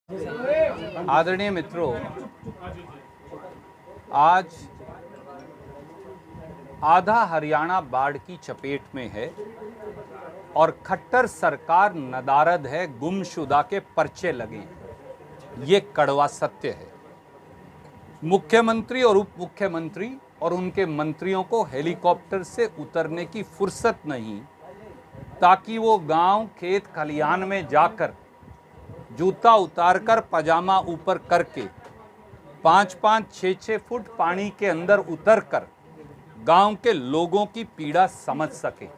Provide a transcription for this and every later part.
आदरणीय मित्रों, आज आधा हरियाणा बाढ़ की चपेट में है और खट्टर सरकार नदारद है, गुमशुदा के पर्चे लगे हैं। ये कड़वा सत्य है। मुख्यमंत्री और उप मुख्यमंत्री और उनके मंत्रियों को हेलीकॉप्टर से उतरने की फुर्सत नहीं, ताकि वो गांव खेत खलिहान में जाकर जूता उतारकर पजामा ऊपर करके 5-5, 6-6 फुट पानी के अंदर उतरकर गांव के लोगों की पीड़ा समझ सके।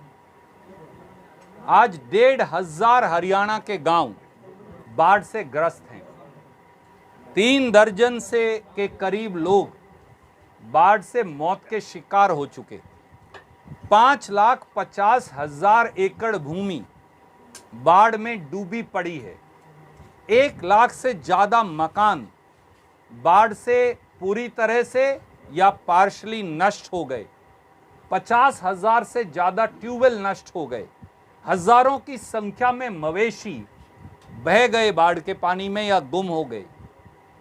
आज 1,500 हरियाणा के गांव बाढ़ से ग्रस्त हैं। 3 दर्जन से के करीब लोग बाढ़ से मौत के शिकार हो चुके। 5,50,000 एकड़ भूमि बाढ़ में डूबी पड़ी है। 1 लाख से ज्यादा मकान बाढ़ से पूरी तरह से या पार्शली नष्ट हो गए। 50,000 से ज्यादा ट्यूबवेल नष्ट हो गए। हजारों की संख्या में मवेशी बह गए बाढ़ के पानी में या गुम हो गए।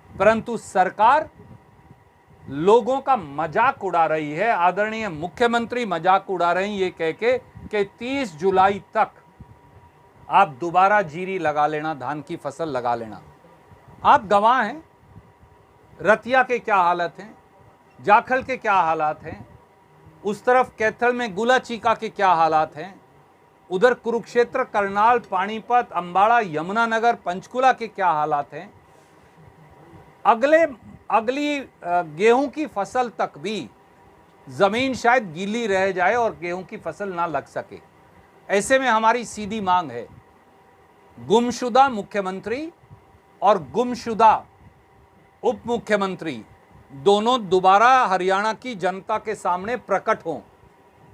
परंतु सरकार लोगों का मजाक उड़ा रही है। आदरणीय मुख्यमंत्री मजाक उड़ा रही हैं ये कह के कि 30 जुलाई तक आप दोबारा जीरी लगा लेना, धान की फसल लगा लेना। आप गवाह हैं, रतिया के क्या हालत हैं, जाखल के क्या हालात हैं, उस तरफ कैथल में गुला चीका के क्या हालात हैं, उधर कुरुक्षेत्र, करनाल, पानीपत, अंबाड़ा, यमुनानगर, पंचकुला के क्या हालात हैं। अगली गेहूं की फसल तक भी जमीन शायद गीली रह जाए और गेहूं की फसल ना लग सके। ऐसे में हमारी सीधी मांग है, गुमशुदा मुख्यमंत्री और गुमशुदा उप मुख्यमंत्री दोनों दोबारा हरियाणा की जनता के सामने प्रकट हों।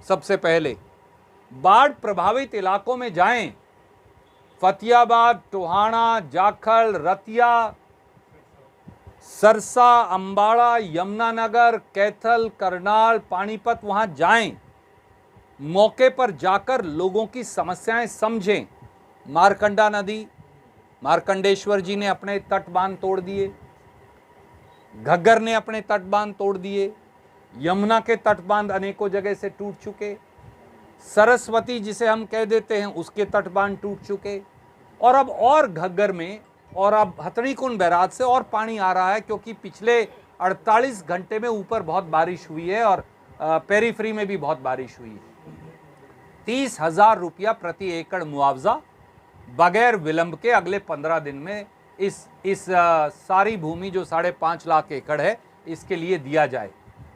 सबसे पहले बाढ़ प्रभावित इलाकों में जाएं। फतेहाबाद, टोहाना, जाखल, रतिया, सरसा, अंबाड़ा, यमुनानगर, कैथल, करनाल, पानीपत, वहां जाएं। मौके पर जाकर लोगों की समस्याएं समझें। मारकंडा नदी, मार्कंडेश्वर जी ने अपने तट बांध तोड़ दिए, घग्गर ने अपने तट बांध तोड़ दिए, यमुना के तट बांध अनेकों जगह से टूट चुके, सरस्वती जिसे हम कह देते हैं उसके तट बांध टूट चुके, और अब और घग्गर में और अब हथनीकुंड बैराज से और पानी आ रहा है, क्योंकि पिछले 48 घंटे में ऊपर बहुत बारिश हुई है और पेरीफ्री में भी बहुत बारिश हुई है। 30,000 रुपया प्रति एकड़ मुआवजा बगैर विलंब के अगले 15 दिन में इस सारी भूमि जो 5.5 लाख एकड़ है इसके लिए दिया जाए।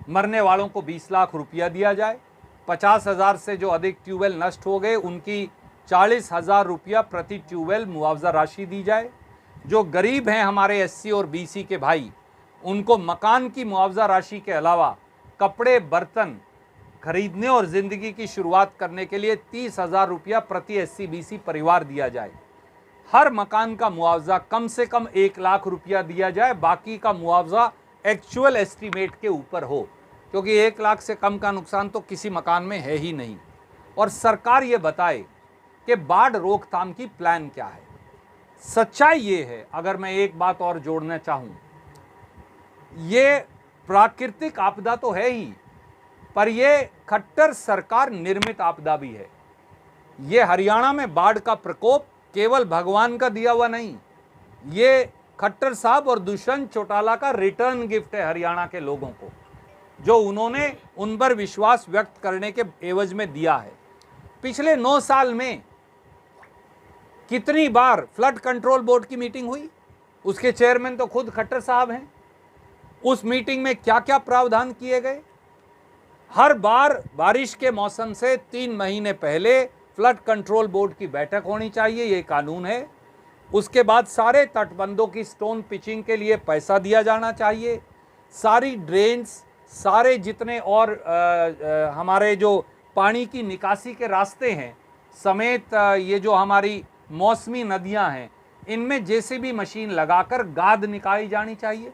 मरने वालों को 20 लाख रुपया दिया जाए। 50,000 से जो अधिक ट्यूबवेल नष्ट हो गए उनकी 40,000 रुपया प्रति ट्यूबवेल मुआवजा राशि दी जाए। जो गरीब हैं हमारे SC और BC के भाई, उनको मकान की मुआवजा राशि के अलावा कपड़े, बर्तन खरीदने और जिंदगी की शुरुआत करने के लिए 30,000 रुपया प्रति SC BC परिवार दिया जाए। हर मकान का मुआवजा कम से कम 1 लाख रुपया दिया जाए। बाकी का मुआवजा एक्चुअल एस्टीमेट के ऊपर हो, क्योंकि 1 लाख से कम का नुकसान तो किसी मकान में है ही नहीं। और सरकार ये बताए कि बाढ़ रोकथाम की प्लान क्या है। सच्चाई ये है, अगर मैं एक बात और जोड़ना चाहूं, ये प्राकृतिक आपदा तो है ही, पर यह खट्टर सरकार निर्मित आपदा भी है। ये हरियाणा में बाढ़ का प्रकोप केवल भगवान का दिया हुआ नहीं, ये खट्टर साहब और दुष्यंत चौटाला का रिटर्न गिफ्ट है हरियाणा के लोगों को, जो उन्होंने उन पर विश्वास व्यक्त करने के एवज में दिया है। पिछले 9 साल में कितनी बार फ्लड कंट्रोल बोर्ड की मीटिंग हुई, उसके चेयरमैन तो खुद खट्टर साहब हैं। उस मीटिंग में क्या क्या प्रावधान किए गए। हर बार बारिश के मौसम से 3 महीने पहले फ्लड कंट्रोल बोर्ड की बैठक होनी चाहिए, ये कानून है। उसके बाद सारे तटबंधों की स्टोन पिचिंग के लिए पैसा दिया जाना चाहिए। सारी ड्रेन्स, सारे जितने और हमारे जो पानी की निकासी के रास्ते हैं समेत ये जो हमारी मौसमी नदियां हैं, इनमें JCB मशीन लगाकर गाद निकाली जानी चाहिए।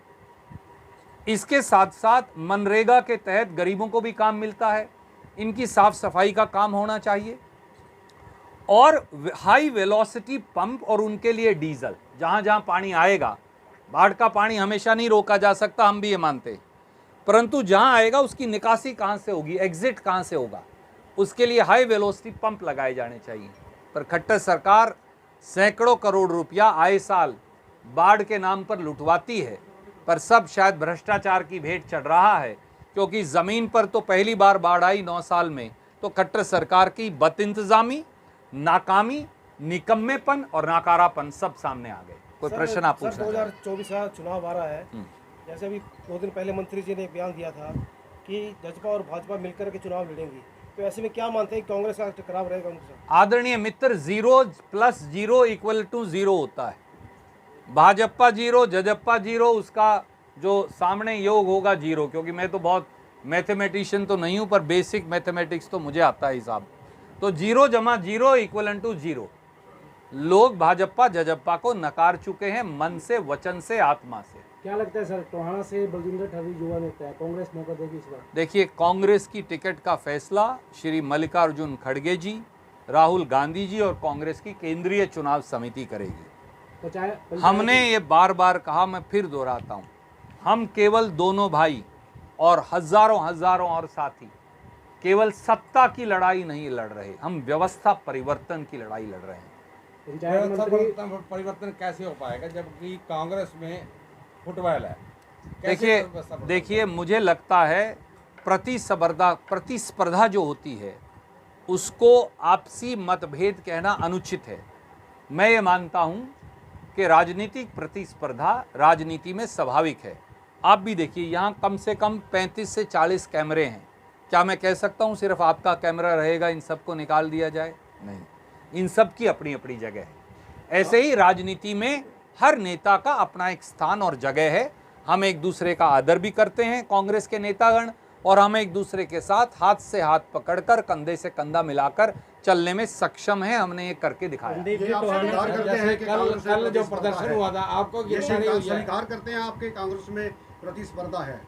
इसके साथ साथ मनरेगा के तहत गरीबों को भी काम मिलता है, इनकी साफ सफाई का काम होना चाहिए। और हाई वेलोसिटी पंप और उनके लिए डीजल, जहाँ जहाँ पानी आएगा, बाढ़ का पानी हमेशा नहीं रोका जा सकता, हम भी ये मानते हैं, परंतु जहाँ आएगा उसकी निकासी कहाँ से होगी, एग्जिट कहाँ से होगा, उसके लिए हाई वेलोसिटी पंप लगाए जाने चाहिए। पर खट्टर सरकार सैकड़ों करोड़ रुपया आए साल बाढ़ के नाम पर लुटवाती है, पर सब शायद भ्रष्टाचार की भेंट चढ़ रहा है, क्योंकि ज़मीन पर तो पहली बार बाढ़ आई 9 साल में, तो खट्टर सरकार की बदइंतजामी, नाकामी, निकम्मेपन और नाकारापन सब सामने आ गए। कोई प्रश्न आप पूछना? 2024 का चुनाव आ रहा है, जैसे अभी 2 दिन पहले मंत्री जी ने एक बयान दिया था कि जसपा और भाजपा मिलकर के चुनाव लड़ेंगी, तो ऐसे में क्या मानते हैं कांग्रेस का टकराव रहेगा उनसे? आदरणीय मित्र, 0 + 0 = 0 होता है। भाजपा 0, जजप्पा 0, उसका जो सामने योग होगा 0, क्योंकि मैं तो बहुत मैथमेटिशियन तो नहीं हूं, पर बेसिक मैथमेटिक्स तो मुझे आता है हिसाब। तो 0 + 0 = 0। लोग भाजपा जजप्पा को नकार चुके हैं, मन से, वचन से, आत्मा से। क्या लगता है सर, टोहाना से बलजिंदर ठर्री युवा नेता है, कांग्रेस मौका देगी इस बार? देखिए, कांग्रेस की टिकट का फैसला श्री मल्लिकार्जुन खड़गे जी, राहुल गांधी जी और कांग्रेस की केंद्रीय चुनाव समिति करेगी। हमने ये बार बार कहा, मैं फिर दोहराता हूँ, हम केवल दोनों भाई और हजारों और साथी केवल सत्ता की लड़ाई नहीं लड़ रहे, हम व्यवस्था परिवर्तन की लड़ाई लड़ रहे हैं। परिवर्तन कैसे हो पाएगा जबकि कांग्रेस में फुटबॉल है? देखिए, मुझे लगता है प्रतिस्पर्धा जो होती है उसको आपसी मतभेद कहना अनुचित है। मैं ये मानता हूँ कि राजनीतिक प्रतिस्पर्धा राजनीति में स्वाभाविक है। आप भी देखिए, यहाँ कम से कम 35 से 40 कैमरे हैं। क्या मैं कह सकता हूँ सिर्फ आपका कैमरा रहेगा, इन सबको निकाल दिया जाए? नहीं, इन सब की अपनी अपनी जगह है। ऐसे ही राजनीति में हर नेता का अपना एक स्थान और जगह है। हम एक दूसरे का आदर भी करते हैं, कांग्रेस के नेतागण, और हम एक दूसरे के साथ हाथ से हाथ पकड़कर, कंधे से कंधा मिलाकर चलने में सक्षम है। हमने ये करके दिखाया। कल जो प्रदर्शन हुआ था, आपको स्वीकार करते हैं आपके कांग्रेस में प्रतिस्पर्धा है?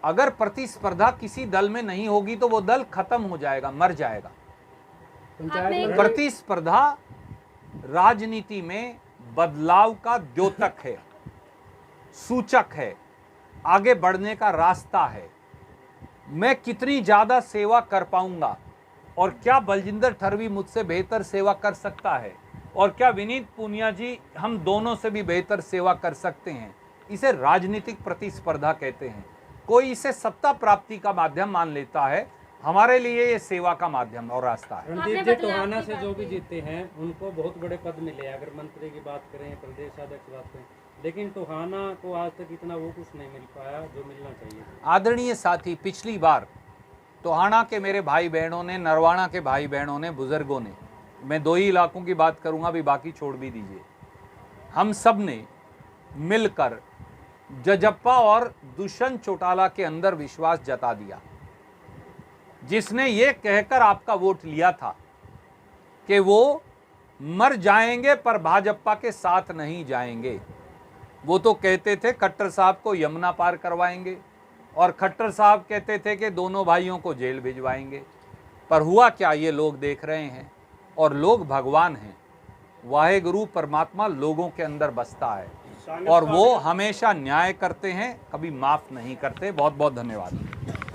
अगर प्रतिस्पर्धा किसी दल में नहीं होगी तो वो दल खत्म हो जाएगा, मर जाएगा। प्रतिस्पर्धा राजनीति में बदलाव का द्योतक है, सूचक है, आगे बढ़ने का रास्ता है। मैं कितनी ज्यादा सेवा कर पाऊंगा, और क्या बलजिंदर ठर्री मुझसे बेहतर सेवा कर सकता है, और क्या विनीत पूनिया जी हम दोनों से भी बेहतर सेवा कर सकते हैं, इसे राजनीतिक प्रतिस्पर्धा कहते हैं। कोई इसे सत्ता प्राप्ति का माध्यम मान लेता है, हमारे लिए ये सेवा का माध्यम और रास्ता है। रणदीप जी, टोहाना से जो भी जीते हैं उनको बहुत बड़े पद मिले, अगर मंत्री की बात करें, प्रदेश अध्यक्ष की बात करें, लेकिन टोहाना को आज तक इतना वो कुछ नहीं मिल पाया जो मिलना चाहिए। आदरणीय साथी, पिछली बार टोहाना के मेरे भाई बहनों ने, नरवाना के भाई बहनों ने, बुजुर्गों ने, मैं 2 ही इलाकों की बात करूंगा, अभी बाकी छोड़ भी दीजिए, हम सब ने मिलकर जजप्पा और दुष्यंत चौटाला के अंदर विश्वास जता दिया, जिसने ये कहकर आपका वोट लिया था कि वो मर जाएंगे पर भाजपा के साथ नहीं जाएंगे। वो तो कहते थे खट्टर साहब को यमुना पार करवाएंगे, और खट्टर साहब कहते थे कि दोनों भाइयों को जेल भिजवाएंगे। पर हुआ क्या, ये लोग देख रहे हैं, और लोग भगवान हैं। वाहेगुरु परमात्मा लोगों के अंदर बसता है, और वो हमेशा न्याय करते हैं, कभी माफ नहीं करते। बहुत बहुत धन्यवाद।